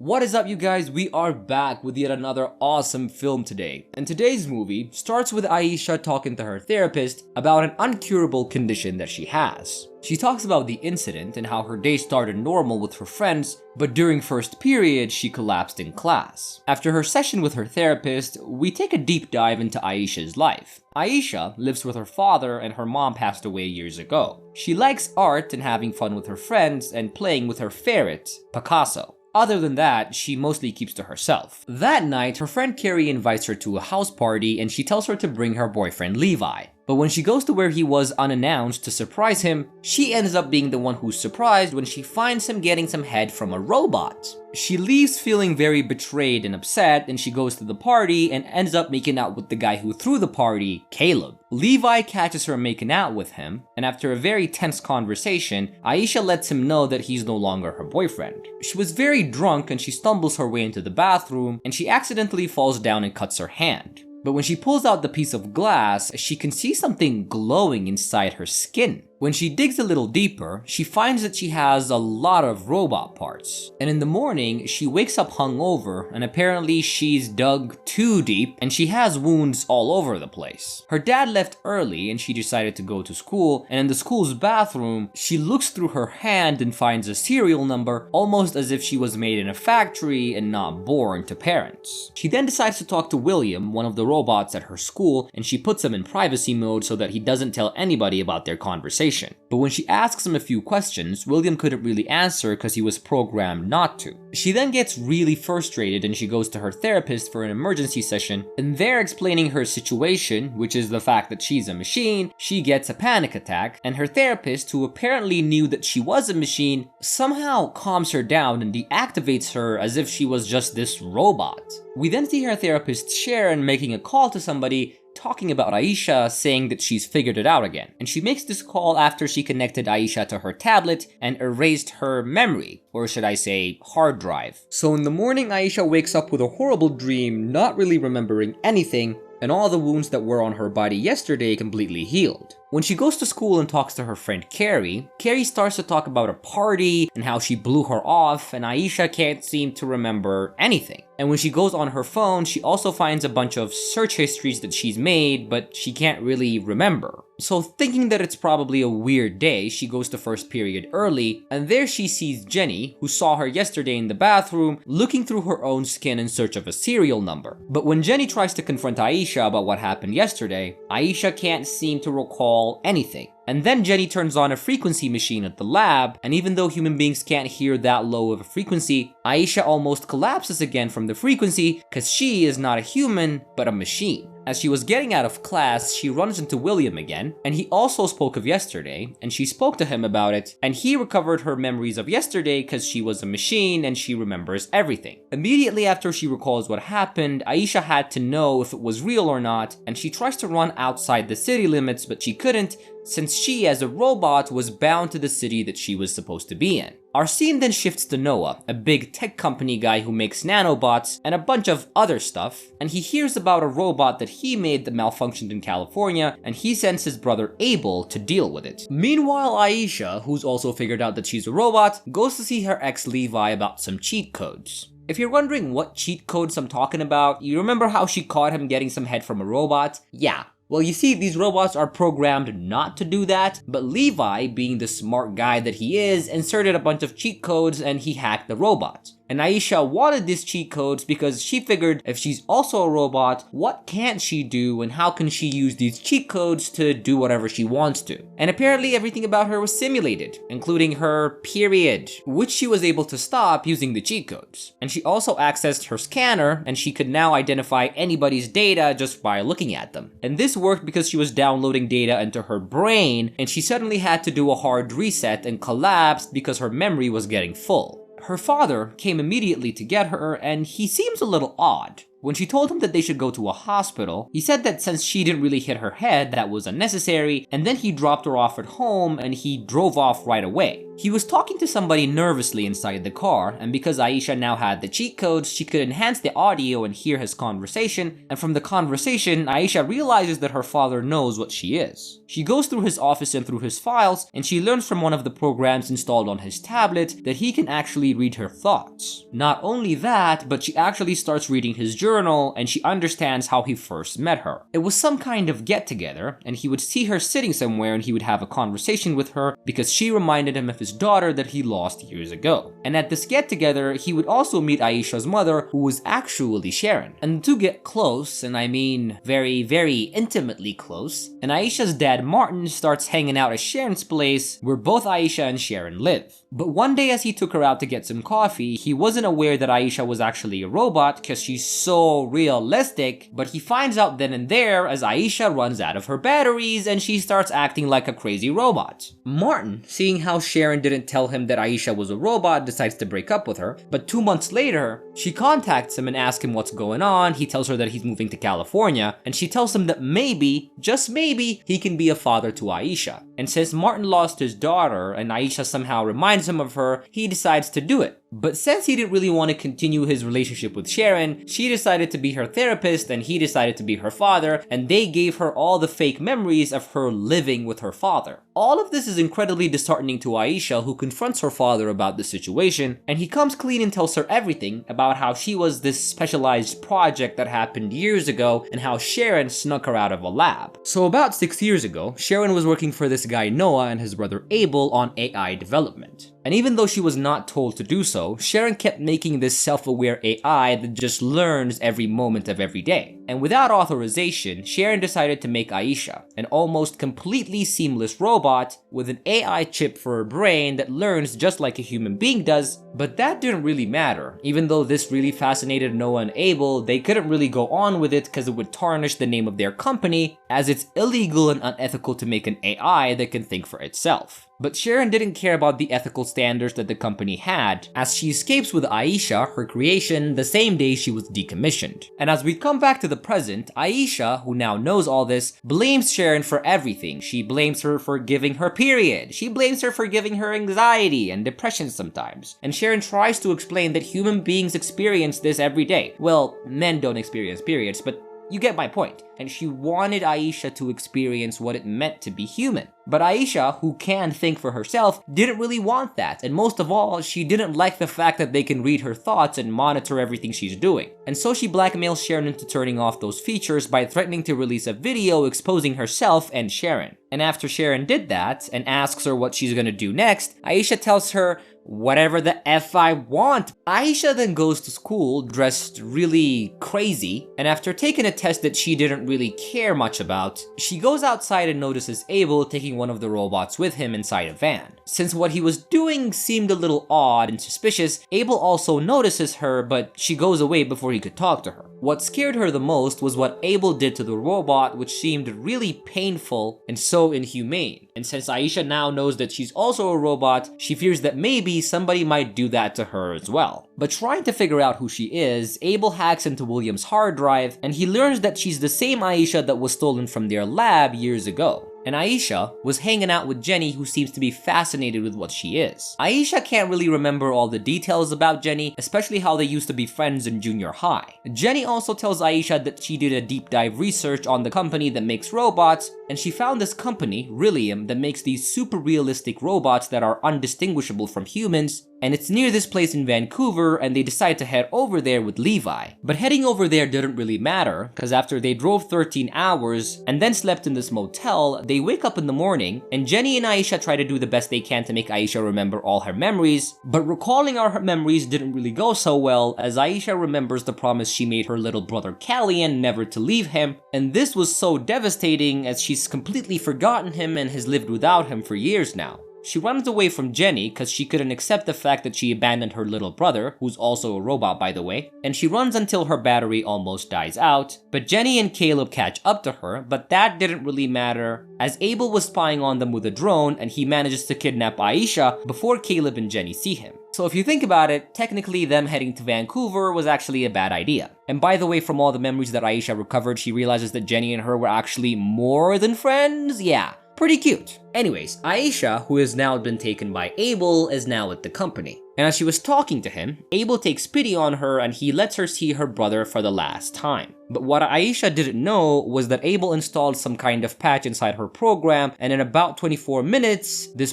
What is up, you guys? We are back with yet another awesome film today. And today's movie starts with Aisha talking to her therapist about an incurable condition that she has. She talks about the incident and how her day started normal with her friends, but during first period, she collapsed in class. After her session with her therapist, we take a deep dive into Aisha's life. Aisha lives with her father and her mom passed away years ago. She likes art and having fun with her friends and playing with her ferret, Picasso. Other than that, she mostly keeps to herself. That night, her friend Carrie invites her to a house party and she tells her to bring her boyfriend Levi. But when she goes to where he was unannounced to surprise him, she ends up being the one who's surprised when she finds him getting some head from a robot. She leaves feeling very betrayed and upset, and she goes to the party and ends up making out with the guy who threw the party, Caleb. Levi catches her making out with him, and after a very tense conversation, Aisha lets him know that he's no longer her boyfriend. She was very drunk and she stumbles her way into the bathroom, and she accidentally falls down and cuts her hand. But when she pulls out the piece of glass, she can see something glowing inside her skin. When she digs a little deeper, she finds that she has a lot of robot parts. And in the morning, she wakes up hungover, and apparently she's dug too deep and she has wounds all over the place. Her dad left early and she decided to go to school, and in the school's bathroom, she looks through her hand and finds a serial number, almost as if she was made in a factory and not born to parents. She then decides to talk to William, one of the robots at her school, and she puts him in privacy mode so that he doesn't tell anybody about their conversation. But when she asks him a few questions, William couldn't really answer because he was programmed not to. She then gets really frustrated and she goes to her therapist for an emergency session, and they're explaining her situation, which is the fact that she's a machine. She gets a panic attack, and her therapist, who apparently knew that she was a machine, somehow calms her down and deactivates her as if she was just this robot. We then see her therapist Sharon making a call to somebody, talking about Aisha, saying that she's figured it out again. And she makes this call after she connected Aisha to her tablet and erased her memory, or should I say, hard drive. So in the morning, Aisha wakes up with a horrible dream, not really remembering anything, and all the wounds that were on her body yesterday completely healed. When she goes to school and talks to her friend Carrie, Carrie starts to talk about a party and how she blew her off, and Aisha can't seem to remember anything. And when she goes on her phone, she also finds a bunch of search histories that she's made, but she can't really remember. So thinking that it's probably a weird day, she goes to first period early, and there she sees Jenny, who saw her yesterday in the bathroom, looking through her own skin in search of a serial number. But when Jenny tries to confront Aisha about what happened yesterday, Aisha can't seem to recall anything. And then Jenny turns on a frequency machine at the lab, and even though human beings can't hear that low of a frequency, Aisha almost collapses again from the frequency because she is not a human, but a machine. As she was getting out of class, she runs into William again, and he also spoke of yesterday, and she spoke to him about it, and he recovered her memories of yesterday because she was a machine and she remembers everything. Immediately after she recalls what happened, Aisha had to know if it was real or not, and she tries to run outside the city limits, but she couldn't, since she, as a robot, was bound to the city that she was supposed to be in. Our scene then shifts to Noah, a big tech company guy who makes nanobots and a bunch of other stuff, and he hears about a robot that he made that malfunctioned in California, and he sends his brother Abel to deal with it. Meanwhile, Aisha, who's also figured out that she's a robot, goes to see her ex Levi about some cheat codes. If you're wondering what cheat codes I'm talking about, you remember how she caught him getting some head from a robot? Yeah. Well, you see, these robots are programmed not to do that, but Levi, being the smart guy that he is, inserted a bunch of cheat codes and he hacked the robot. And Aisha wanted these cheat codes because she figured if she's also a robot, what can't she do and how can she use these cheat codes to do whatever she wants to? And apparently everything about her was simulated, including her period, which she was able to stop using the cheat codes. And she also accessed her scanner, and she could now identify anybody's data just by looking at them. And this worked because she was downloading data into her brain, and she suddenly had to do a hard reset and collapsed because her memory was getting full. Her father came immediately to get her, and he seems a little odd. When she told him that they should go to a hospital, he said that since she didn't really hit her head, that was unnecessary, and then he dropped her off at home and he drove off right away. He was talking to somebody nervously inside the car, and because Aisha now had the cheat codes, she could enhance the audio and hear his conversation, and from the conversation, Aisha realizes that her father knows what she is. She goes through his office and through his files, and she learns from one of the programs installed on his tablet that he can actually read her thoughts. Not only that, but she actually starts reading his journal, and she understands how he first met her. It was some kind of get-together, and he would see her sitting somewhere and he would have a conversation with her because she reminded him of his daughter that he lost years ago. And at this get-together, he would also meet Aisha's mother, who was actually Sharon. And the two get close, and I mean very, very intimately close, and Aisha's dad Martin starts hanging out at Sharon's place where both Aisha and Sharon live. But one day as he took her out to get some coffee, he wasn't aware that Aisha was actually a robot because she's so realistic, but he finds out then and there as Aisha runs out of her batteries and she starts acting like a crazy robot. Martin, seeing how Sharon didn't tell him that Aisha was a robot, decides to break up with her, but 2 months later, she contacts him and asks him what's going on. He tells her that he's moving to California, and she tells him that maybe, just maybe, he can be a father to Aisha. And since Martin lost his daughter and Aisha somehow reminds him of her, he decides to do it. But since he didn't really want to continue his relationship with Sharon, she decided to be her therapist and he decided to be her father, and they gave her all the fake memories of her living with her father. All of this is incredibly disheartening to Aisha, who confronts her father about the situation, and he comes clean and tells her everything about how she was this specialized project that happened years ago and how Sharon snuck her out of a lab. So about 6 years ago, Sharon was working for this guy Noah and his brother Abel on AI development. And even though she was not told to do so, Sharon kept making this self-aware AI that just learns every moment of every day. And without authorization, Sharon decided to make Aisha, an almost completely seamless robot with an AI chip for her brain that learns just like a human being does. But that didn't really matter. Even though this really fascinated Noah and Abel, they couldn't really go on with it because it would tarnish the name of their company, as it's illegal and unethical to make an AI that can think for itself. But Sharon didn't care about the ethical standards that the company had, as she escapes with Aisha, her creation, the same day she was decommissioned. And as we come back to the present, Aisha, who now knows all this, blames Sharon for everything. She blames her for giving her period. She blames her for giving her anxiety and depression sometimes. And Sharon tries to explain that human beings experience this every day. Well, men don't experience periods, but you get my point. And she wanted Aisha to experience what it meant to be human. But Aisha, who can think for herself, didn't really want that. And most of all, she didn't like the fact that they can read her thoughts and monitor everything she's doing. And so she blackmails Sharon into turning off those features by threatening to release a video exposing herself and Sharon. And after Sharon did that, and asks her what she's gonna do next, Aisha tells her, "Whatever the F I want." Aisha then goes to school dressed really crazy, and after taking a test that she didn't really care much about, she goes outside and notices Abel taking one of the robots with him inside a van. Since what he was doing seemed a little odd and suspicious, Abel also notices her, but she goes away before he could talk to her. What scared her the most was what Abel did to the robot, which seemed really painful and so inhumane. And since Aisha now knows that she's also a robot, she fears that maybe somebody might do that to her as well. But trying to figure out who she is, Abel hacks into William's hard drive, and he learns that she's the same Aisha that was stolen from their lab years ago. And Aisha was hanging out with Jenny, who seems to be fascinated with what she is. Aisha can't really remember all the details about Jenny, especially how they used to be friends in junior high. Jenny also tells Aisha that she did a deep dive research on the company that makes robots, and she found this company, Rillium, that makes these super realistic robots that are undistinguishable from humans, and it's near this place in Vancouver, and they decide to head over there with Levi. But heading over there didn't really matter, because after they drove 13 hours and then slept in this motel, they wake up in the morning, and Jenny and Aisha try to do the best they can to make Aisha remember all her memories, but recalling all her memories didn't really go so well, as Aisha remembers the promise she made her little brother Callian never to leave him, and this was so devastating as she's completely forgotten him and has lived without him for years now. She runs away from Jenny because she couldn't accept the fact that she abandoned her little brother, who's also a robot by the way, and she runs until her battery almost dies out. But Jenny and Caleb catch up to her, but that didn't really matter as Abel was spying on them with a drone and he manages to kidnap Aisha before Caleb and Jenny see him. So if you think about it, technically them heading to Vancouver was actually a bad idea. And by the way, from all the memories that Aisha recovered, she realizes that Jenny and her were actually more than friends. Yeah, pretty cute. Anyways, Aisha, who has now been taken by Abel, is now at the company. And as she was talking to him, Abel takes pity on her and he lets her see her brother for the last time. But what Aisha didn't know was that Abel installed some kind of patch inside her program, and in about 24 minutes, this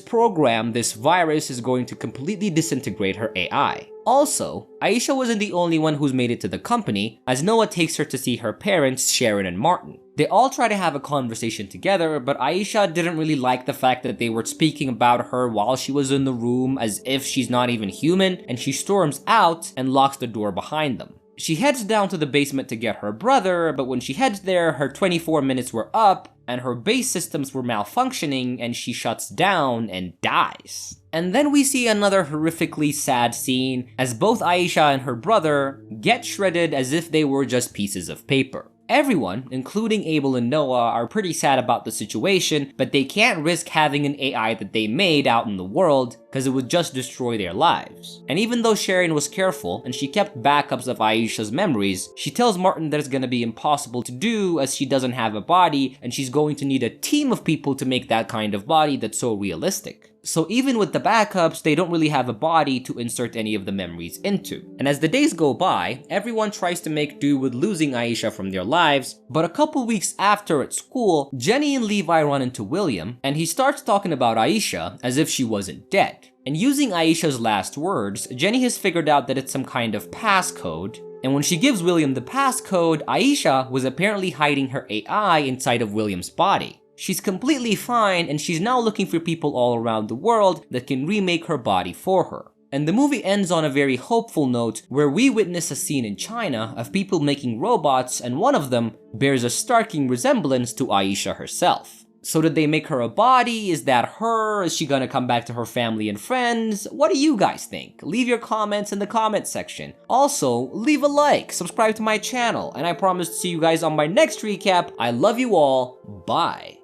virus is going to completely disintegrate her AI. Also, Aisha wasn't the only one who's made it to the company, as Noah takes her to see her parents, Sharon and Martin. They all try to have a conversation together, but Aisha didn't really like the fact that they were speaking about her while she was in the room as if she's not even human, and she storms out and locks the door behind them. She heads down to the basement to get her brother, but when she heads there, her 24 minutes were up, and her base systems were malfunctioning, and she shuts down and dies. And then we see another horrifically sad scene, as both Aisha and her brother get shredded as if they were just pieces of paper. Everyone, including Abel and Noah, are pretty sad about the situation, but they can't risk having an AI that they made out in the world because it would just destroy their lives. And even though Sharon was careful and she kept backups of Aisha's memories, she tells Martin that it's gonna be impossible to do as she doesn't have a body and she's going to need a team of people to make that kind of body that's so realistic. So even with the backups, they don't really have a body to insert any of the memories into. And as the days go by, everyone tries to make do with losing Aisha from their lives, but a couple weeks after at school, Jenny and Levi run into William, and he starts talking about Aisha as if she wasn't dead. And using Aisha's last words, Jenny has figured out that it's some kind of passcode, and when she gives William the passcode, Aisha was apparently hiding her AI inside of William's body. She's completely fine, and she's now looking for people all around the world that can remake her body for her. And the movie ends on a very hopeful note where we witness a scene in China of people making robots, and one of them bears a starking resemblance to Aisha herself. So did they make her a body? Is that her? Is she gonna come back to her family and friends? What do you guys think? Leave your comments in the comment section. Also, leave a like, subscribe to my channel, and I promise to see you guys on my next recap. I love you all. Bye.